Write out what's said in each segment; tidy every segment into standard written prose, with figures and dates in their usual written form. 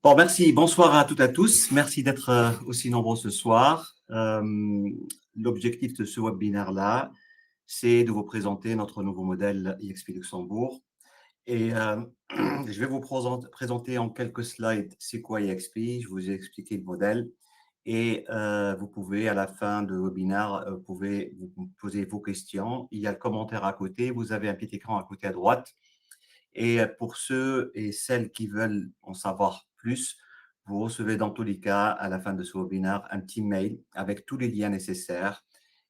Bon, merci. Bonsoir à toutes et à tous. Merci d'être aussi nombreux ce soir. L'objectif de ce webinaire-là, c'est de vous présenter notre nouveau modèle IXP Luxembourg. Et je vais vous présenter en quelques slides c'est quoi IXP. Je vous ai expliqué le modèle. Et vous pouvez, à la fin du webinaire, vous pouvez vous poser vos questions. Il y a le commentaire à côté. Vous avez un petit écran à côté à droite. Et pour ceux et celles qui veulent en savoir plus, vous recevez dans tous les cas, à la fin de ce webinaire, un petit mail avec tous les liens nécessaires.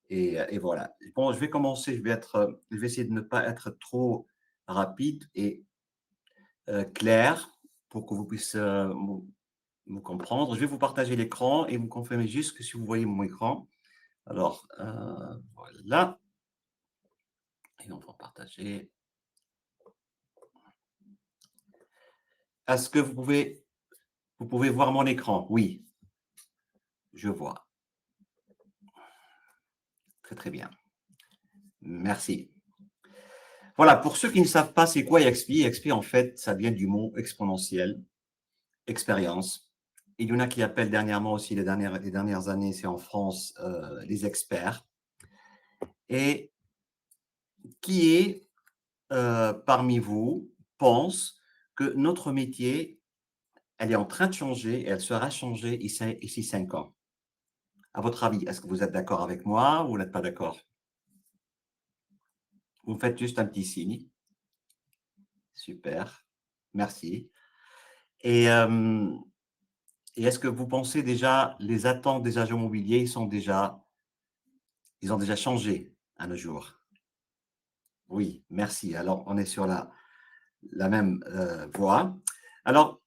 Et voilà. Bon, je vais commencer. Je vais essayer de ne pas être trop rapide et clair pour que vous puissiez me comprendre. Je vais vous partager l'écran et vous confirmer juste que si vous voyez mon écran. Alors, voilà. Et on va partager. Est-ce que vous pouvez voir mon écran? Oui, je vois. Très, très bien. Merci. Voilà, pour ceux qui ne savent pas c'est quoi EXP, EXP en fait, ça vient du mot exponentiel, expérience. Il y en a qui appellent dernièrement aussi les dernières années, c'est en France, les experts. Et qui est parmi vous pense que notre métier, elle est en train de changer et elle sera changée ici 5 ans? À votre avis, est-ce que vous êtes d'accord avec moi ou vous n'êtes pas d'accord? Vous me faites juste un petit signe. Super, merci. Et, euh, et est-ce que vous pensez déjà, les attentes des agents immobiliers, ils ont déjà changé à nos jours? Oui, merci. Alors, on est sur la même voie. Alors,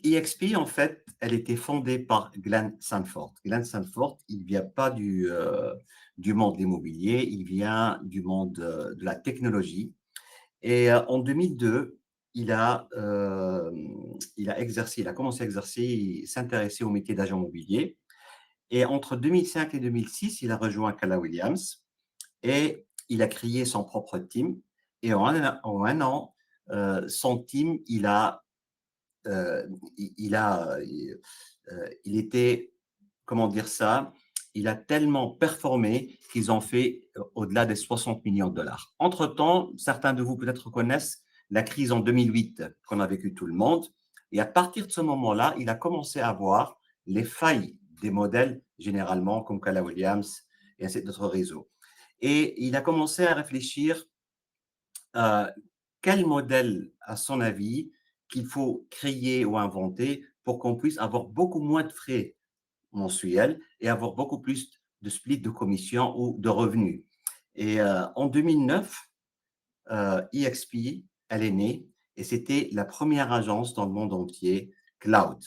EXP, en fait, elle était fondée par Glenn Sanford. Glenn Sanford, il ne vient pas du monde de l'immobilier, il vient du monde de la technologie. Et en 2002, il a commencé à exercer, s'intéresser au métier d'agent immobilier. Et entre 2005 et 2006, il a rejoint Keller Williams et il a créé son propre team. Et en un an, son team, euh, il a, il était, comment dire ça, il a tellement performé qu'ils ont fait au-delà des 60 millions de dollars. Entre-temps, certains de vous peut-être connaissent la crise en 2008 qu'on a vécu tout le monde. Et à partir de ce moment-là, il a commencé à voir les failles des modèles, généralement, comme Keller Williams et ainsi d'autres réseaux. Et il a commencé à réfléchir quel modèle, à son avis, qu'il faut créer ou inventer pour qu'on puisse avoir beaucoup moins de frais mensuels et avoir beaucoup plus de split de commissions ou de revenus. Et en 2009, EXP, elle est née et c'était la première agence dans le monde entier cloud.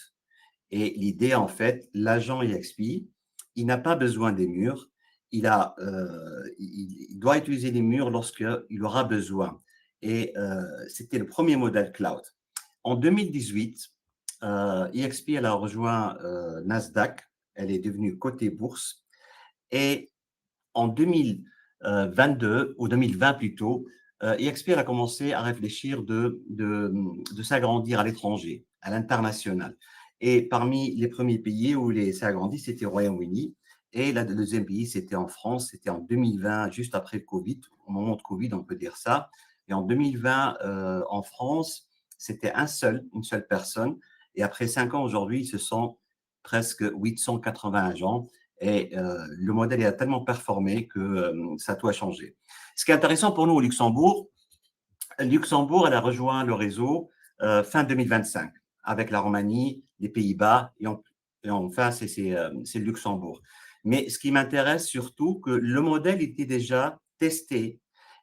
Et l'idée, en fait, l'agent EXP, il n'a pas besoin des murs. Il doit utiliser les murs lorsqu'il aura besoin. Et c'était le premier modèle cloud. En 2018, EXP, elle a rejoint Nasdaq. Elle est devenue côté bourse. Et en 2022, ou 2020 plutôt, EXP elle a commencé à réfléchir de s'agrandir à l'étranger, à l'international. Et parmi les premiers pays où il s'est agrandi, c'était au Royaume-Uni. Et le deuxième pays, c'était en France. C'était en 2020, juste après le Covid, au moment de Covid, on peut dire ça. Et en 2020, en France, c'était une seule personne. Et après 5 ans aujourd'hui, ce sont presque 880 agents. Et le modèle a tellement performé que ça a tout a changé. Ce qui est intéressant pour nous au Luxembourg, elle a rejoint le réseau fin 2025 avec la Roumanie, les Pays-Bas et enfin, c'est le Luxembourg. Mais ce qui m'intéresse surtout, que le modèle était déjà testé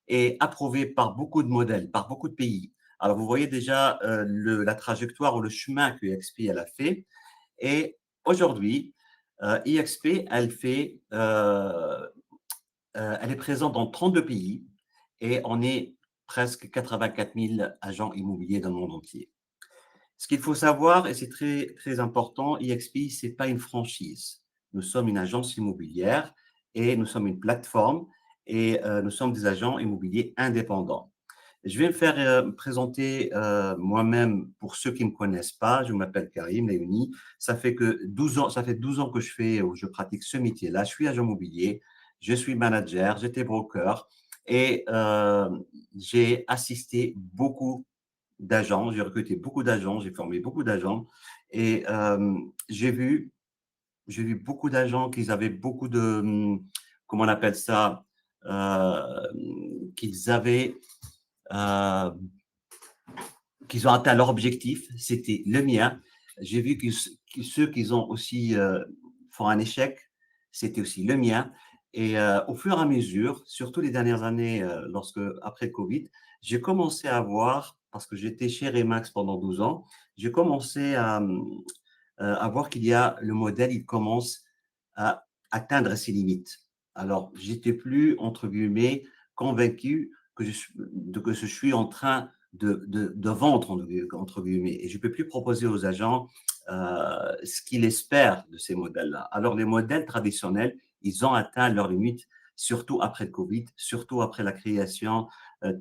et approuvé par beaucoup de modèles, par beaucoup de pays. Alors, vous voyez déjà la trajectoire ou le chemin que XP elle a fait. Et aujourd'hui, EXP, elle est présente dans 32 pays et on est presque 84 000 agents immobiliers dans le monde entier. Ce qu'il faut savoir, et c'est très, très important, EXP, ce n'est pas une franchise. Nous sommes une agence immobilière et nous sommes une plateforme et nous sommes des agents immobiliers indépendants. Je vais me faire présenter moi-même pour ceux qui ne me connaissent pas. Je m'appelle Karim Leouni. Ça fait 12 ans que je pratique ce métier-là. Je suis agent immobilier, je suis manager, j'étais broker et j'ai assisté beaucoup d'agents, j'ai recruté beaucoup d'agents, j'ai formé beaucoup d'agents et j'ai vu beaucoup d'agents qui avaient beaucoup de, comment on appelle ça, qu'ils avaient euh, qu'ils ont atteint leur objectif, c'était le mien. J'ai vu que ceux qui ont aussi font un échec, c'était aussi le mien. Et au fur et à mesure, surtout les dernières années, après Covid, j'ai commencé à voir, parce que j'étais chez Remax pendant 12 ans, j'ai commencé à voir qu'il y a le modèle, il commence à atteindre ses limites. Alors, j'étais plus, entre guillemets, convaincu que je suis en train de vendre, entre guillemets. Et je ne peux plus proposer aux agents ce qu'ils espèrent de ces modèles-là. Alors, les modèles traditionnels, ils ont atteint leurs limites, surtout après le Covid, surtout après la création,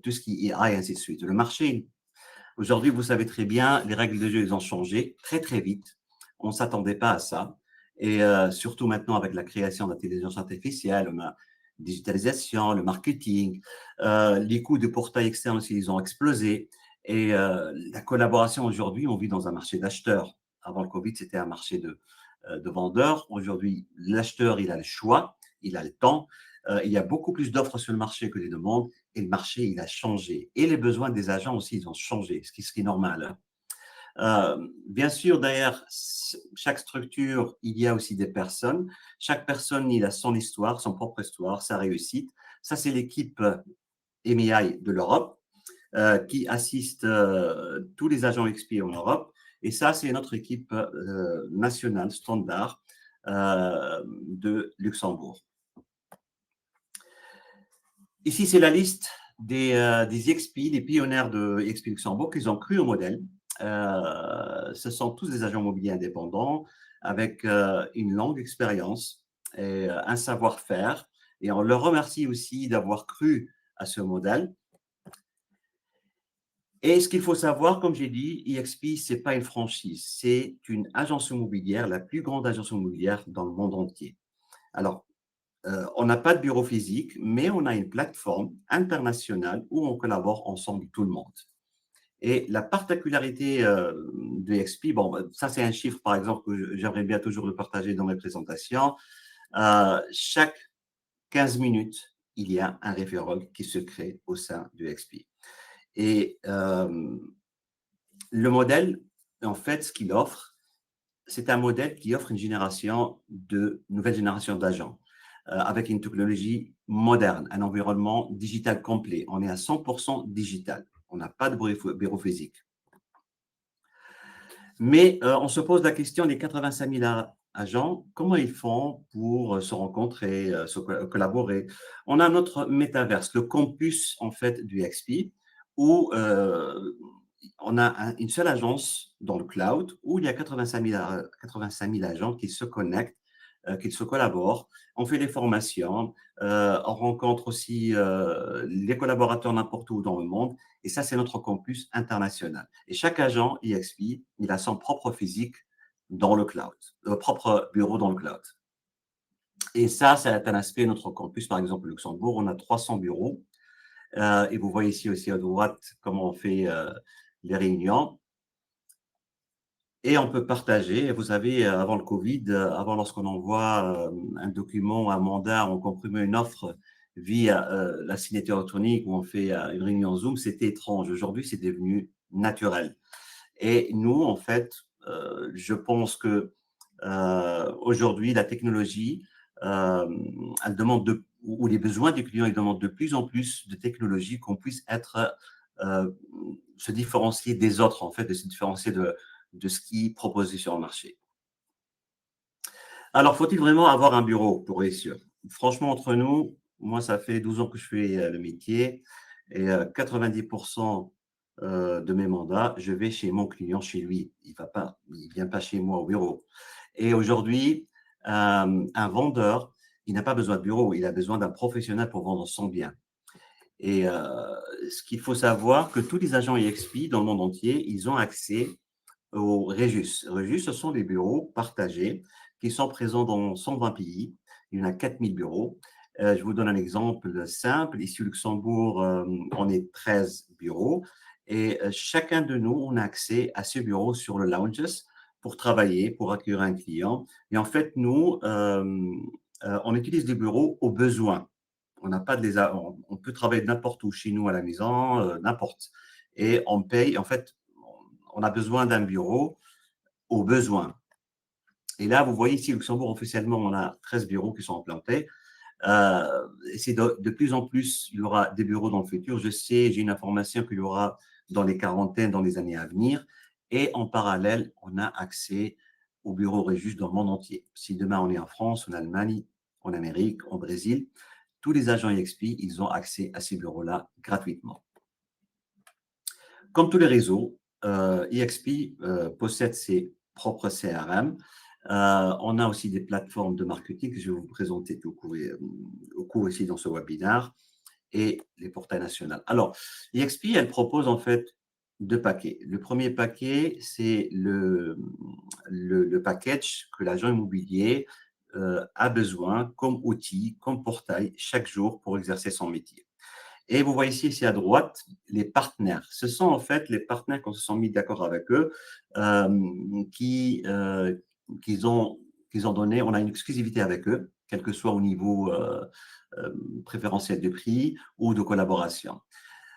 tout ce qui est AI, et ainsi de suite. Le marché, aujourd'hui, vous savez très bien, les règles de jeu, ils ont changé très, très vite. On ne s'attendait pas à ça. Et surtout maintenant, avec la création d'intelligence artificielle, la digitalisation, le marketing, les coûts de portail externe aussi, ils ont explosé. Et la collaboration aujourd'hui, on vit dans un marché d'acheteurs. Avant le Covid, c'était un marché de vendeurs. Aujourd'hui, l'acheteur, il a le choix, il a le temps. Il y a beaucoup plus d'offres sur le marché que les demandes et le marché, il a changé. Et les besoins des agents aussi, ils ont changé, ce qui est normal, hein. Bien sûr, derrière chaque structure, il y a aussi des personnes. Chaque personne, il a son histoire, son propre histoire, sa réussite. Ça, c'est l'équipe MEI de l'Europe qui assiste tous les agents XP en Europe. Et ça, c'est notre équipe nationale standard de Luxembourg. Ici, c'est la liste des XP, des pionniers de XP Luxembourg qui ont cru au modèle. Ce sont tous des agents immobiliers indépendants avec une longue expérience et un savoir-faire. Et on leur remercie aussi d'avoir cru à ce modèle. Et ce qu'il faut savoir, comme j'ai dit, EXP, ce n'est pas une franchise, c'est une agence immobilière, la plus grande agence immobilière dans le monde entier. Alors, on n'a pas de bureau physique, mais on a une plateforme internationale où on collabore ensemble tout le monde. Et la particularité de XP, bon, ça c'est un chiffre par exemple que j'aimerais bien toujours le partager dans mes présentations. Chaque 15 minutes, il y a un référent qui se crée au sein de XP. Et le modèle, en fait, ce qu'il offre, c'est un modèle qui offre une nouvelle génération d'agents avec une technologie moderne, un environnement digital complet. On est à 100% digital. On n'a pas de bureau physique. Mais on se pose la question des 85 000 agents, comment ils font pour se rencontrer, collaborer? On a notre métaverse, le campus en fait du XP, où on a une seule agence dans le cloud où il y a 85 000 agents qui se connectent, qui se collaborent. On fait des formations, on rencontre aussi les collaborateurs n'importe où dans le monde. Et ça, c'est notre campus international. Et chaque agent EXP, il a son propre physique dans le cloud, propre bureau dans le cloud. Et ça, c'est un aspect de notre campus. Par exemple, au Luxembourg, on a 300 bureaux. Et vous voyez ici aussi à droite comment on fait les réunions. Et on peut partager. Vous savez, avant le Covid, avant lorsqu'on envoie un document, un mandat, on comprimait une offre via la signature électronique ou on fait une réunion Zoom, c'était étrange. Aujourd'hui, c'est devenu naturel. Et nous, en fait, je pense que aujourd'hui, la technologie, elle demande ou les besoins du client, ils demandent de plus en plus de technologie qu'on puisse euh, se différencier des autres, en fait, de se différencier de ce qui est proposé sur le marché. Alors, faut-il vraiment avoir un bureau pour réussir? Franchement, entre nous, moi, ça fait 12 ans que je fais le métier et 90% de mes mandats, je vais chez mon client, chez lui. Il ne vient pas chez moi au bureau. Et aujourd'hui, un vendeur, il n'a pas besoin de bureau, il a besoin d'un professionnel pour vendre son bien. Et ce qu'il faut savoir, que tous les agents EXP dans le monde entier, ils ont accès au Régis. Régis, ce sont des bureaux partagés qui sont présents dans 120 pays. Il y en a 4000 bureaux. Je vous donne un exemple simple. Ici au Luxembourg, on est 13 bureaux et chacun de nous, on a accès à ce bureau sur le lounges pour travailler, pour accueillir un client. Et en fait, nous, on utilise les bureaux au besoin. On n'a pas de les a on peut travailler n'importe où, chez nous, à la maison, n'importe. Et on paye, en fait, on a besoin d'un bureau au besoin. Et là, vous voyez ici, Luxembourg, officiellement, on a 13 bureaux qui sont implantés. C'est de plus en plus, il y aura des bureaux dans le futur. Je sais, j'ai une information qu'il y aura dans les quarantaines, dans les années à venir. Et en parallèle, on a accès aux bureaux Régis dans le monde entier. Si demain on est en France, en Allemagne, en Amérique, au Brésil, tous les agents EXP, ils ont accès à ces bureaux-là gratuitement. Comme tous les réseaux, EXP possède ses propres CRM. On a aussi des plateformes de marketing que je vais vous présenter au cours ici dans ce webinaire et les portails nationaux. Alors, EXP, elle propose en fait deux paquets. Le premier paquet, c'est le package que l'agent immobilier a besoin comme outil, comme portail chaque jour pour exercer son métier. Et vous voyez ici à droite les partenaires. Ce sont en fait les partenaires qu'on se sont mis d'accord avec eux, qui, qu'ils ont, qu'ils ont donné, on a une exclusivité avec eux, quel que soit au niveau euh, préférentiel de prix ou de collaboration.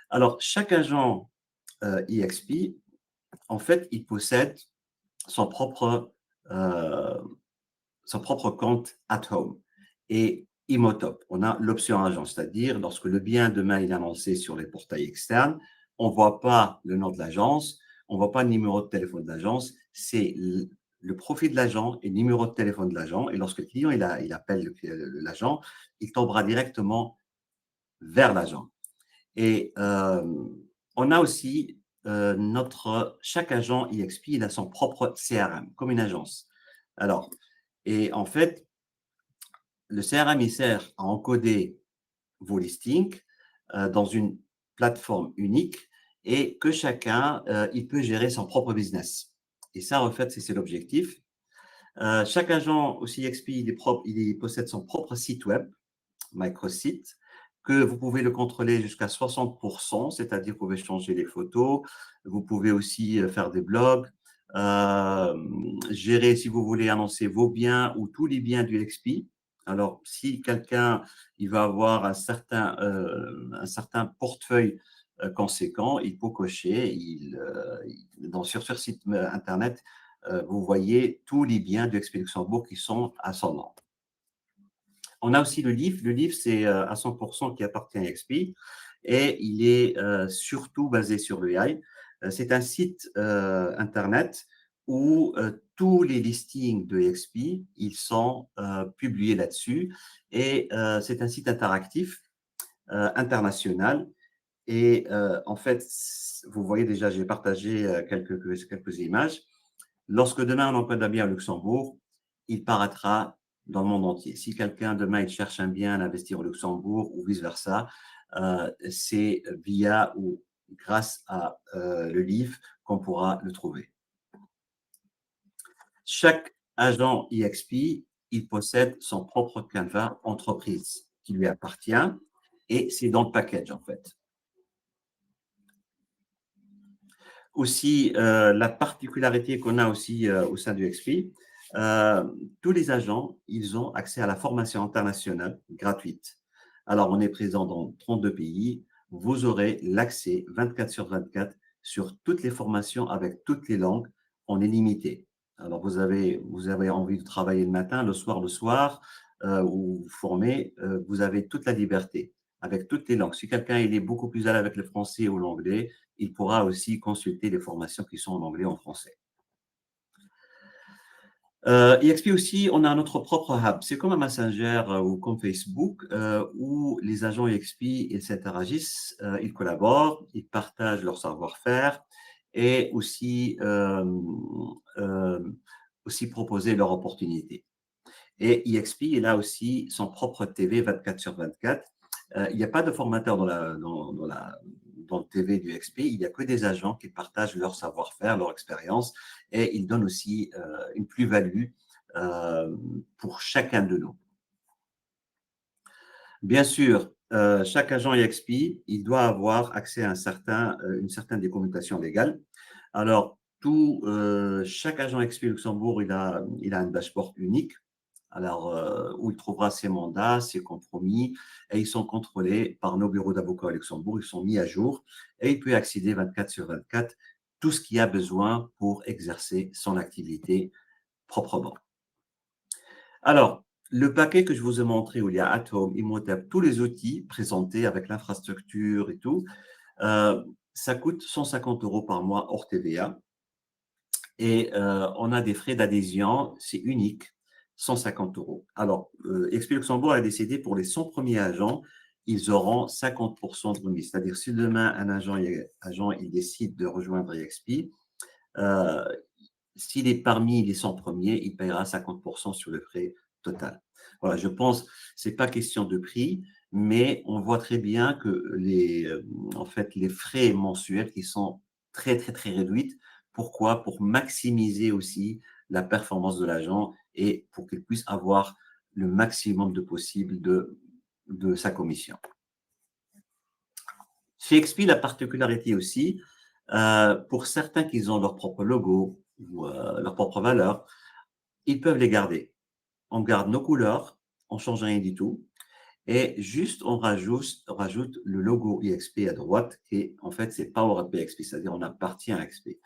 Alors, chaque agent EXP, en fait, il possède son propre, euh, son propre compte at home. Et Imotop, on a l'option agent, c'est-à-dire lorsque le bien demain il est annoncé sur les portails externes, on ne voit pas le nom de l'agence, on ne voit pas le numéro de téléphone de l'agence, c'est le profil de l'agent et le numéro de téléphone de l'agent. Et lorsque le client il appelle l'agent, il tombera directement vers l'agent. Et on a aussi chaque agent EXP, il a son propre CRM, comme une agence. Alors, et en fait, le CRM, il sert à encoder vos listings dans une plateforme unique et que chacun, il peut gérer son propre business. Et ça, en fait, c'est l'objectif. Chaque agent aussi XP, il possède son propre site web, microsite, que vous pouvez le contrôler jusqu'à 60%, c'est-à-dire vous pouvez changer les photos, vous pouvez aussi faire des blogs, euh, gérer, si vous voulez, annoncer vos biens ou tous les biens du XP. Alors, si quelqu'un il va avoir un certain portefeuille conséquent, il peut cocher, sur site internet, vous voyez tous les biens du XP Luxembourg qui sont à son nom. On a aussi le livre. Le livre, c'est à 100% qui appartient à XP et il est surtout basé sur le AI. C'est un site internet où tous les listings de XP, ils sont publiés là-dessus et c'est un site interactif international. Et en fait, vous voyez déjà, j'ai partagé quelques images. Lorsque demain on encode un bien au Luxembourg, il paraîtra dans le monde entier. Si quelqu'un demain il cherche un bien à investir au Luxembourg ou vice-versa, c'est via ou grâce à le livre qu'on pourra le trouver. Chaque agent EXP, il possède son propre Canva entreprise qui lui appartient et c'est dans le package en fait. Aussi, la particularité qu'on a aussi au sein du XP, tous les agents, ils ont accès à la formation internationale gratuite. Alors, on est présent dans 32 pays. Vous aurez l'accès 24 sur 24 sur toutes les formations avec toutes les langues en illimité. Alors, vous avez envie de travailler le matin, le soir, ou vous formez, vous avez toute la liberté avec toutes les langues. Si quelqu'un il est beaucoup plus à l'aise avec le français ou l'anglais, il pourra aussi consulter les formations qui sont en anglais et en français. EXP aussi, on a notre propre hub. C'est comme un Messenger ou comme Facebook où les agents EXP, ils s'interagissent, ils collaborent, ils partagent leur savoir-faire et aussi proposer leurs opportunités. Et EXP, il a aussi son propre TV 24 sur 24 Il n'y a pas de formateur dans le TV du XP, il n'y a que des agents qui partagent leur savoir-faire, leur expérience, et ils donnent aussi une plus-value euh, pour chacun de nous. Bien sûr, chaque agent EXP, il doit avoir accès à une certaine documentation légale. Alors, chaque agent EXP Luxembourg, il a un dashboard unique, alors, où il trouvera ses mandats, ses compromis, et ils sont contrôlés par nos bureaux d'avocats à Luxembourg, ils sont mis à jour, et il peut y accéder 24 sur 24, tout ce qu'il a besoin pour exercer son activité proprement. Alors, le paquet que je vous ai montré, où il y a Atom, Imhotep, tous les outils présentés avec l'infrastructure et tout, euh, ça coûte 150 € par mois hors TVA. Et on a des frais d'adhésion, c'est unique, 150 €. Alors, XP Luxembourg a décidé pour les 100 premiers agents, ils auront 50% de remise. C'est-à-dire, si demain un agent il décide de rejoindre XP, euh, s'il est parmi les 100 premiers, il paiera 50% sur le frais total. Voilà, je pense, c'est pas question de prix, mais on voit très bien que en fait, les frais mensuels qui sont très, très, très réduits. Pourquoi? Pour maximiser aussi la performance de l'agent et pour qu'il puisse avoir le maximum de possible de sa commission. Chez XP, la particularité aussi, pour certains qui ont leur propre logo ou leur propre valeur, ils peuvent les garder. On garde nos couleurs, on ne change rien du tout. Et juste, on rajoute le logo IXP à droite, qui en fait, c'est Power Up XP, c'est-à-dire on appartient à XP.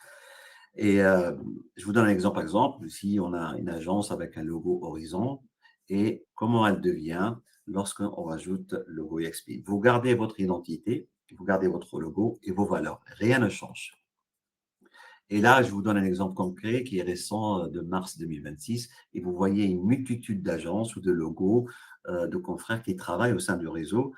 Et je vous donne un exemple. Par exemple, si on a une agence avec un logo Horizon, et comment elle devient lorsqu'on rajoute le logo IXP. Vous gardez votre identité, vous gardez votre logo et vos valeurs. Rien ne change. Et là, je vous donne un exemple concret qui est récent de mars 2026. Et vous voyez une multitude d'agences ou de logos de confrères qui travaillent au sein du réseau,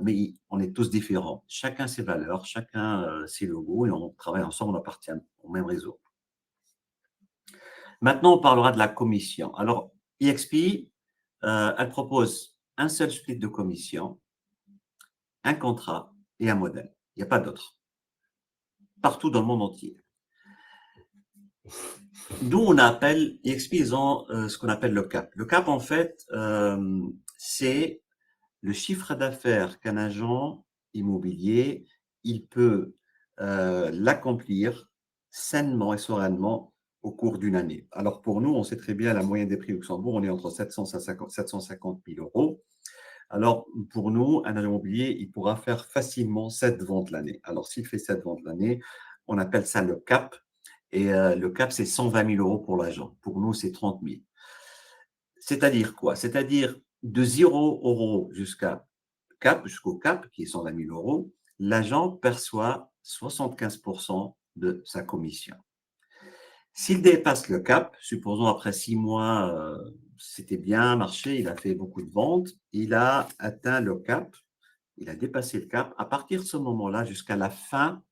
mais on est tous différents. Chacun ses valeurs, chacun ses logos, et on travaille ensemble, on appartient au même réseau. Maintenant, on parlera de la commission. Alors, EXP, elle propose un seul split de commission, un contrat et un modèle. Il n'y a pas d'autre. Partout dans le monde entier. D'où on appelle, EXP, ils ont ce qu'on appelle le CAP. Le CAP, en fait, c'est le chiffre d'affaires qu'un agent immobilier, il peut l'accomplir sainement et sereinement au cours d'une année. Alors pour nous, on sait très bien la moyenne des prix au Luxembourg, on est entre 750 000 €. Alors pour nous, un agent immobilier, il pourra faire facilement 7 ventes l'année. Alors s'il fait 7 ventes l'année, on appelle ça le CAP. Et le cap, c'est 120 000 € pour l'agent. Pour nous, c'est 30 000. C'est-à-dire quoi? C'est-à-dire de 0 € jusqu'au cap, qui est 120 000 €, l'agent perçoit 75% de sa commission. S'il dépasse le cap, supposons après 6 mois, c'était bien marché, il a fait beaucoup de ventes, il a atteint le cap, il a dépassé le cap. À partir de ce moment-là, jusqu'à la fin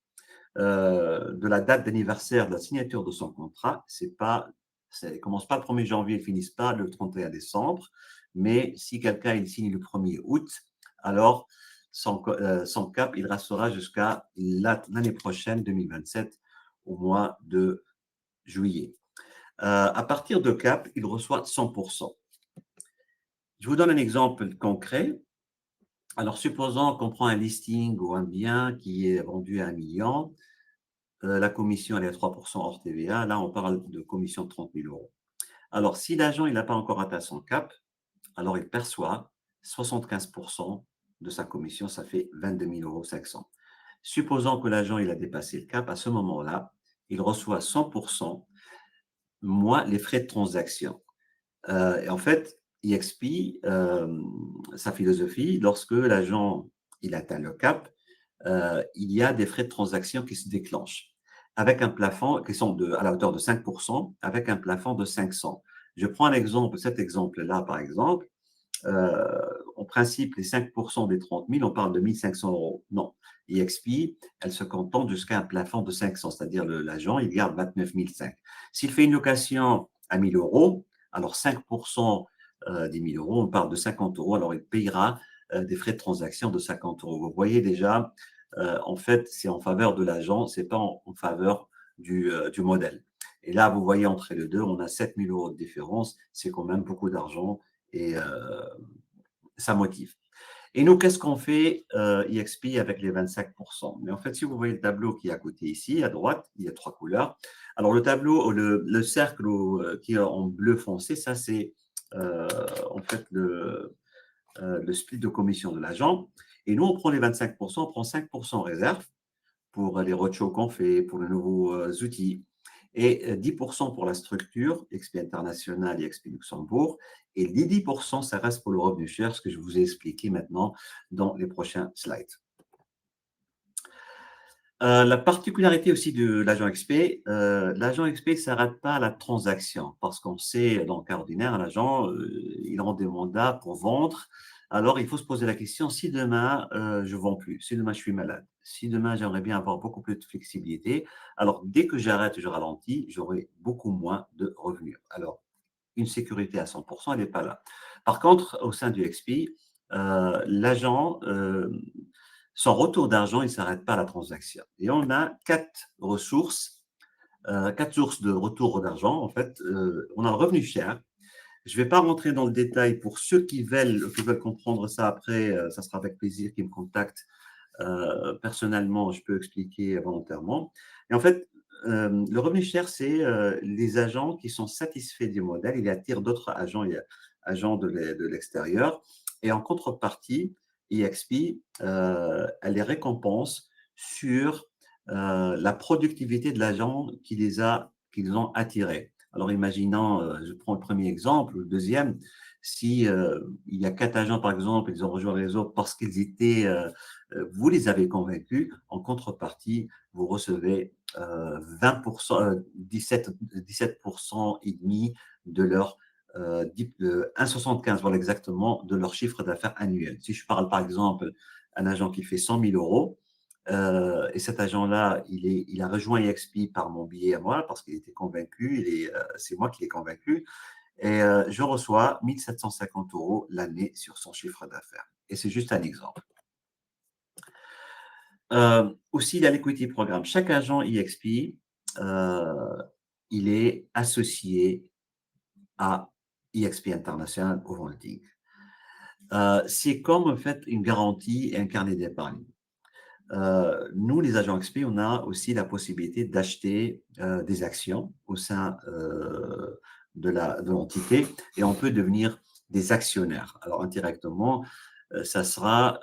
de la date d'anniversaire de la signature de son contrat, ça ne commence pas le 1er janvier, ne finissent pas le 31 décembre, mais si quelqu'un il signe le 1er août, alors son cap, il restera jusqu'à l'année prochaine, 2027, au mois de juillet. À partir de cap, il reçoit 100%. Je vous donne un exemple concret. Alors, supposons qu'on prend un listing ou un bien qui est vendu à 1 million. La commission, elle est à 3% hors TVA. Là, on parle de commission de 30 000 €. Alors, si l'agent n'a pas encore atteint son cap, alors il perçoit 75% de sa commission, ça fait 22 500 €. Supposons que l'agent a dépassé le cap, à ce moment-là, il reçoit 100% moins les frais de transaction. Et en fait, EXP, sa philosophie, lorsque l'agent il atteint le cap, il y a des frais de transaction qui se déclenchent avec un plafond qui sont à la hauteur de 5%, avec un plafond de 500. Je prends un exemple, cet exemple-là, par exemple. En principe, les 5% des 30 000, on parle de 1 500 €. Non, EXP, elle se contente jusqu'à un plafond de 500, c'est-à-dire l'agent, il garde 29 500. S'il fait une location à 1 000 €, alors 5% des 1 000 €, on parle de 50 €, alors il payera des frais de transaction de 50 euros. Vous voyez déjà, en fait, c'est en faveur de l'agent, c'est pas en faveur du modèle. Et là, vous voyez, entre les deux, on a 7 000 euros de différence. C'est quand même beaucoup d'argent et ça motive. Et nous, qu'est-ce qu'on fait, EXP, avec les 25%? Mais en fait, si vous voyez le tableau qui est à côté ici, à droite, il y a 3 couleurs. Alors, le tableau, le cercle qui est en bleu foncé, ça, c'est en fait le split de commission de l'agent. Et nous, on prend les 25%, on prend 5% réserve pour les roadshows qu'on fait, pour les nouveaux outils, et 10% pour la structure, XP International et XP Luxembourg. Et les 10%, ça reste pour le revenu share, ce que je vous ai expliqué maintenant dans les prochains slides. La particularité aussi de l'agent XP ne s'arrête pas à la transaction, parce qu'on sait, dans le cas ordinaire, l'agent, il rend des mandats pour vendre. Alors, il faut se poser la question, si demain, je ne vends plus, si demain je suis malade, si demain j'aimerais bien avoir beaucoup plus de flexibilité, alors dès que j'arrête, je ralentis, j'aurai beaucoup moins de revenus. Alors, une sécurité à 100%, elle n'est pas là. Par contre, au sein du XP, l'agent, son retour d'argent, il ne s'arrête pas à la transaction. Et on a quatre sources de retour d'argent. En fait, on a le revenu share. Je ne vais pas rentrer dans le détail. Pour ceux qui veulent comprendre ça après, ça sera avec plaisir qu'ils me contactent. Personnellement, je peux expliquer volontairement. Et en fait, le revenu share, c'est les agents qui sont satisfaits du modèle. Ils attirent d'autres agents, agents de l'extérieur. Et en contrepartie, EXP, elle les récompense sur la productivité de l'agent qu'ils ont attiré. Alors, imaginons, je prends le premier exemple, le deuxième, si il y a 4 agents, par exemple, ils ont rejoint le réseau parce qu'ils étaient, vous les avez convaincus, en contrepartie, vous recevez 20%, 17% et demi de leur 1,75, voilà exactement, de leur chiffre d'affaires annuel. Si je parle par exemple un agent qui fait 100 000 euros, et cet agent-là, il a rejoint EXP par mon billet à moi parce qu'il était convaincu, c'est moi qui l'ai convaincu, et je reçois 1 750 euros l'année sur son chiffre d'affaires. Et c'est juste un exemple. Aussi, il y a l'Equity Programme. Chaque agent EXP, il est associé à EXP International au Holding. C'est comme en fait une garantie et un carnet d'épargne. Nous, les agents XP, on a aussi la possibilité d'acheter des actions au sein de l'entité et on peut devenir des actionnaires. Alors, indirectement, ça sera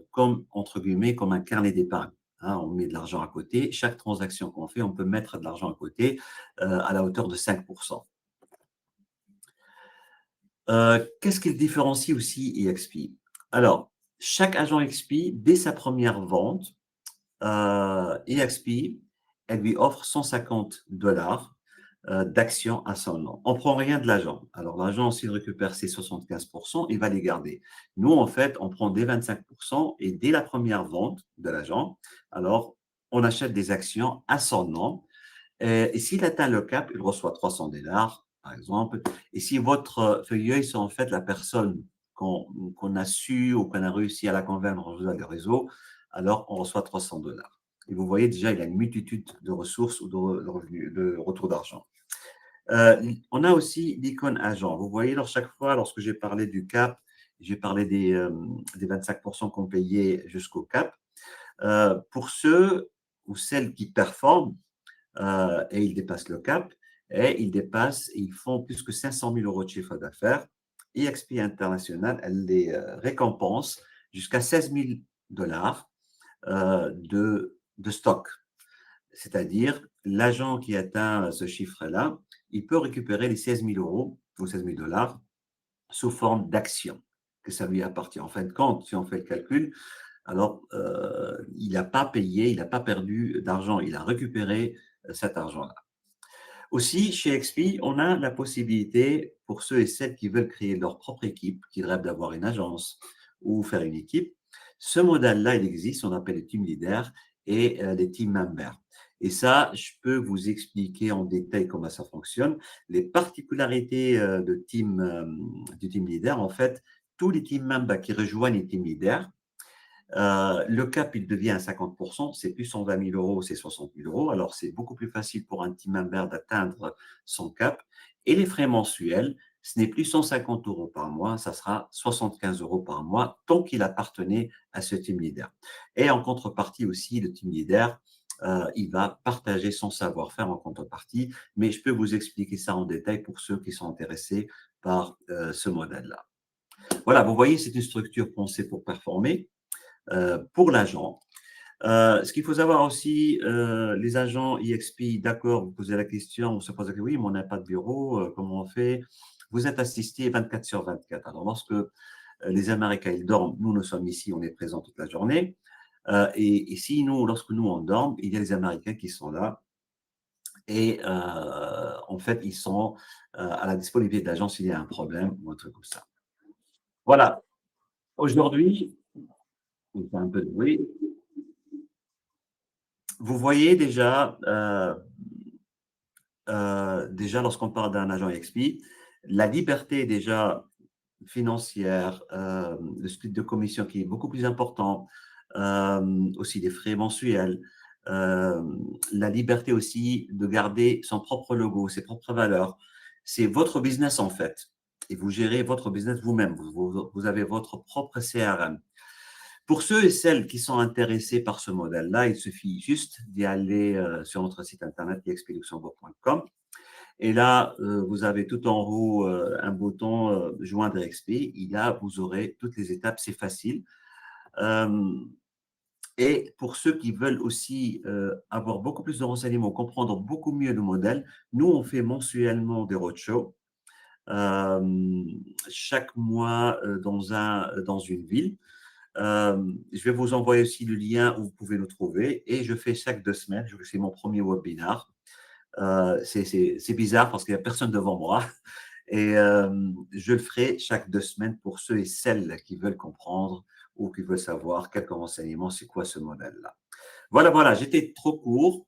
comme, entre guillemets, comme un carnet d'épargne. Hein, on met de l'argent à côté. Chaque transaction qu'on fait, on peut mettre de l'argent à côté à la hauteur de 5%. Qu'est-ce qui le différencie aussi EXP? Alors, chaque agent XP, dès sa première vente, EXP, elle lui offre 150 $ d'actions à son nom. On ne prend rien de l'agent. Alors, l'agent, s'il récupère ses 75%, il va les garder. Nous, en fait, on prend des 25% et dès la première vente de l'agent, alors, on achète des actions à son nom. Et s'il atteint le cap, il reçoit 300 $, par exemple. Et si votre feuilleuil, c'est en fait la personne qu'on a su ou qu'on a réussi à la convaincre en faisant des réseaux, alors on reçoit 300 $. Et vous voyez déjà, il y a une multitude de ressources ou de revenus, de retour d'argent. On a aussi l'icône agent. Vous voyez, chaque fois, lorsque j'ai parlé du cap, j'ai parlé des 25% qu'on payait jusqu'au cap. Pour ceux ou celles qui performent, et ils dépassent le cap, et ils font plus que 500 000 euros de chiffre d'affaires. EXP International, elle les récompense jusqu'à 16 000 $ de stock. C'est-à-dire, l'agent qui atteint ce chiffre-là, il peut récupérer les 16 000 euros ou 16 000 $ sous forme d'actions, que ça lui appartient. En fin de compte, si on fait le calcul, alors il n'a pas payé, il n'a pas perdu d'argent, il a récupéré cet argent-là. Aussi, chez XP, on a la possibilité, pour ceux et celles qui veulent créer leur propre équipe, qui rêvent d'avoir une agence ou faire une équipe, ce modèle-là, il existe, on appelle les team leaders et les team members. Et ça, je peux vous expliquer en détail comment ça fonctionne. Les particularités du team leader, en fait, tous les team members qui rejoignent les team leaders, le cap, il devient à 50%, c'est plus 120 000 euros, c'est 60 000 euros. Alors, c'est beaucoup plus facile pour un team member d'atteindre son cap. Et les frais mensuels, ce n'est plus 150 euros par mois, ça sera 75 euros par mois, tant qu'il appartenait à ce team leader. Et en contrepartie aussi, le team leader, il va partager son savoir-faire en contrepartie, mais je peux vous expliquer ça en détail pour ceux qui sont intéressés par ce modèle-là. Voilà, vous voyez, c'est une structure pensée pour performer pour l'agent. Ce qu'il faut savoir aussi, les agents EXP, d'accord, vous posez la question, on se pose la question, oui, mais on n'a pas de bureau, comment on fait? Vous êtes assisté 24 sur 24. Alors, lorsque les Américains ils dorment, nous sommes ici, on est présents toute la journée. Et si nous, lorsque nous on dort, il y a les Américains qui sont là. Et en fait, ils sont à la disponibilité de l'agent s'il y a un problème ou un truc comme ça. Voilà. Aujourd'hui, on fait un peu de bruit. Vous voyez déjà lorsqu'on parle d'un agent XP, la liberté déjà financière, le split de commission qui est beaucoup plus important, aussi les frais mensuels, la liberté aussi de garder son propre logo, ses propres valeurs. C'est votre business en fait et vous gérez votre business vous-même. Vous avez votre propre CRM. Pour ceux et celles qui sont intéressés par ce modèle-là, il suffit juste d'y aller sur notre site internet expluxembourg.com et là, vous avez tout en haut un bouton joindre XP. Vous aurez toutes les étapes, c'est facile. Euh, et pour ceux qui veulent aussi avoir beaucoup plus de renseignements, comprendre beaucoup mieux le modèle, nous, on fait mensuellement des roadshows. Chaque mois dans une ville. Je vais vous envoyer aussi le lien où vous pouvez nous trouver et je fais chaque 2 semaines, je fais mon premier webinar. C'est bizarre parce qu'il n'y a personne devant moi et je le ferai chaque 2 semaines pour ceux et celles qui veulent comprendre ou qui veulent savoir quelques renseignements, c'est quoi ce modèle-là. Voilà, j'étais trop court.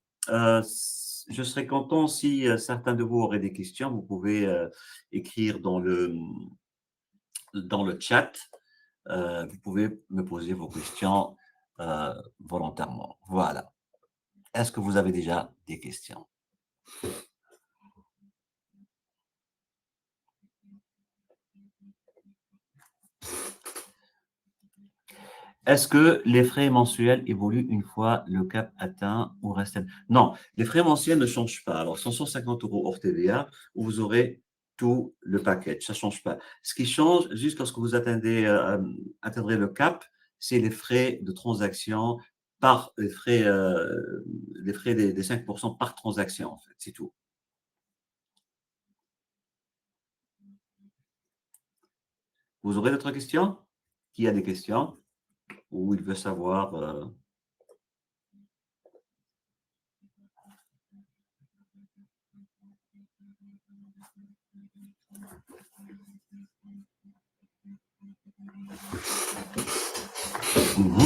Je serais content si certains de vous auraient des questions, vous pouvez écrire dans le chat. Vous pouvez me poser vos questions volontairement. Voilà. Est-ce que vous avez déjà des questions? Est-ce que les frais mensuels évoluent une fois le cap atteint ou restent? Non, les frais mensuels ne changent pas. Alors, 150 euros hors TVA, où vous aurez tout le package. Ça ne change pas. Ce qui change, juste lorsque vous atteindrez le cap, c'est les frais de transaction par les frais des 5% par transaction, en fait. C'est tout. Vous aurez d'autres questions? Qui a des questions? Ou il veut savoir Mhm.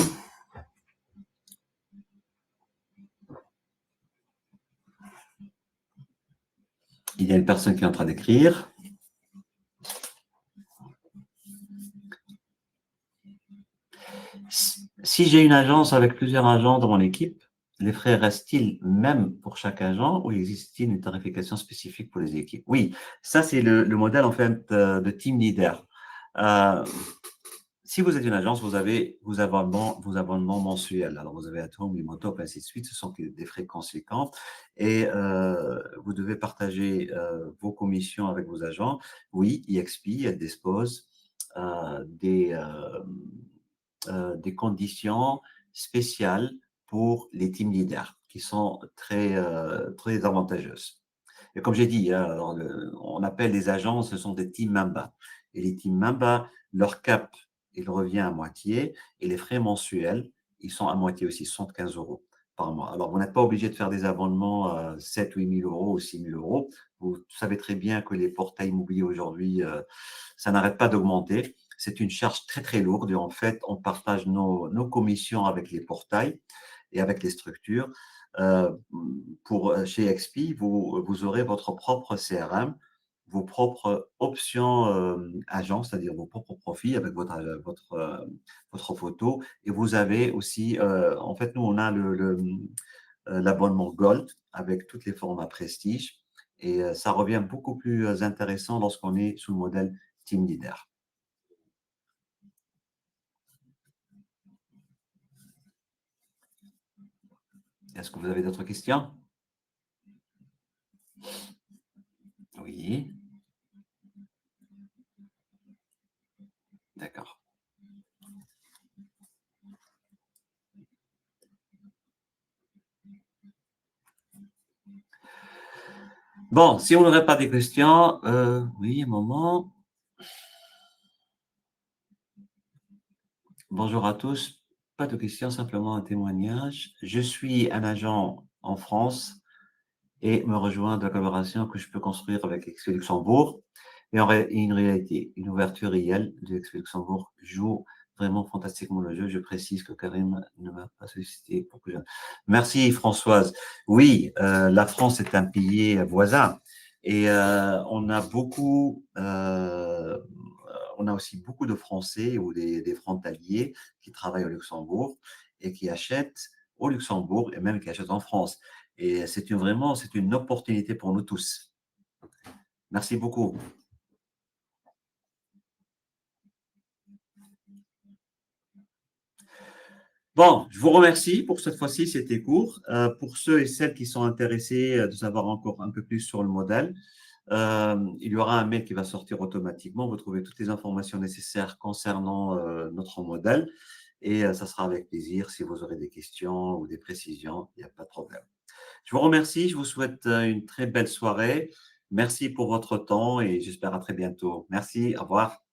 Il y a une personne qui est en train d'écrire. Si j'ai une agence avec plusieurs agents dans mon équipe, les frais restent-ils même pour chaque agent ou existe-t-il une tarification spécifique pour les équipes? Oui, ça c'est le modèle en fait de team leader. Euh, Si vous êtes une agence, vous avez vos abonnements mensuels. Alors, vous avez Atom, Limotop, ainsi de suite. Ce sont des frais conséquents. Et vous devez partager vos commissions avec vos agents. Oui, EXP, elle dispose des conditions spéciales pour les team leaders qui sont très avantageuses. Et comme j'ai dit, hein, alors on appelle les agences, ce sont des team members. Et les team members, leur cap, il revient à moitié et les frais mensuels, ils sont à moitié aussi, 75 euros par mois. Alors, vous n'êtes pas obligé de faire des abonnements à 7 ou 8 000 euros ou 6 000 euros. Vous savez très bien que les portails immobiliers aujourd'hui, ça n'arrête pas d'augmenter. C'est une charge très, très lourde et en fait, on partage nos commissions avec les portails et avec les structures. Chez XP, vous aurez votre propre CRM vos propres options agents, c'est-à-dire vos propres profils avec votre photo. Et vous avez aussi, en fait, nous, on a l'abonnement Gold avec tous les formats Prestige. Et ça revient beaucoup plus intéressant lorsqu'on est sous le modèle Team Leader. Est-ce que vous avez d'autres questions? Oui, d'accord. Bon, si on n'aurait pas de questions, oui, un moment. Bonjour à tous. Pas de questions, simplement un témoignage. Je suis un agent en France et me rejoins de la collaboration que je peux construire avec Expo Luxembourg. Et une réalité, une ouverture réelle de Expo Luxembourg joue vraiment fantastiquement le jeu. Je précise que Karim ne m'a pas sollicité pour que je... Merci Françoise. Oui, la France est un pilier voisin et on a aussi beaucoup de Français ou des frontaliers qui travaillent au Luxembourg et qui achètent au Luxembourg et même qui achètent en France. Et c'est une opportunité pour nous tous. Merci beaucoup. Bon, je vous remercie pour cette fois-ci, c'était court. Pour ceux et celles qui sont intéressés de savoir encore un peu plus sur le modèle, il y aura un mail qui va sortir automatiquement. Vous trouvez toutes les informations nécessaires concernant notre modèle et ça sera avec plaisir si vous aurez des questions ou des précisions, il n'y a pas de problème. Je vous remercie, je vous souhaite une très belle soirée. Merci pour votre temps et j'espère à très bientôt. Merci, au revoir.